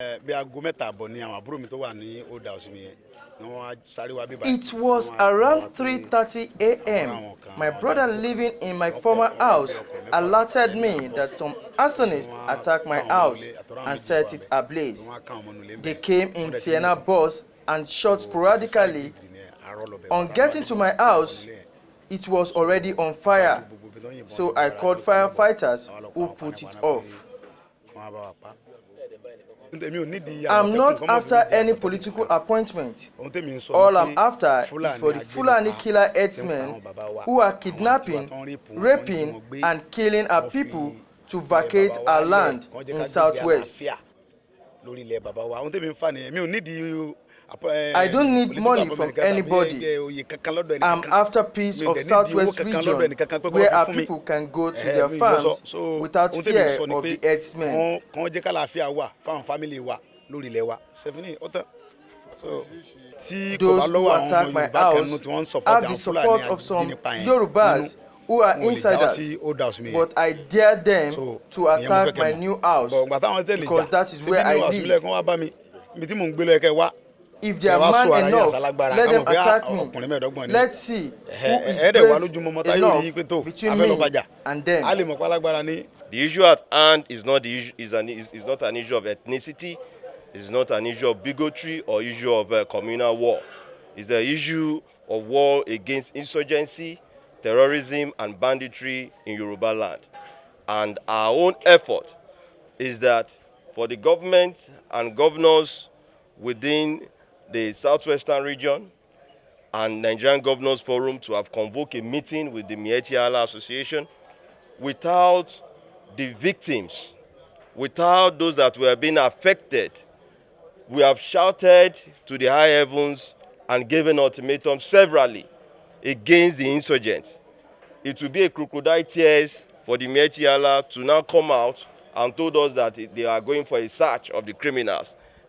It was around 3:30 a.m. My brother living in my former house alerted me that some arsonists attacked my house and set it ablaze. They came in Sienna bus and shot sporadically. On getting to my house, it was already on fire, so I called firefighters who put it off. I'm not after any political appointment. All I'm after is for the Fulani killer herdsmen who are kidnapping, raping, and killing our people to vacate our land in Southwest. I don't need money from anybody. I'm after peace of Southwest region where our people can go to their farms without fear of the herdsmen. Those who attack my house have the support of some Yorubas who are insiders, but I dare them to attack my new house because that is where I live. If they are man enough, let them attack me. Let's see who is brave enough between me and them. The issue at hand is not an issue of ethnicity. It's not an issue of bigotry or issue of communal war. It's the issue of war against insurgency, terrorism, and banditry in Yoruba land. And our own effort is that for the government and governors within the Southwestern region and Nigerian Governors Forum to have convoked a meeting with the Miyetti Allah Association without the victims, without those that were being affected. We have shouted to the high heavens and given ultimatums severally against the insurgents. It will be a crocodile tears for the Miyetti Allah to now come out and told us that they are going for a search of the criminals.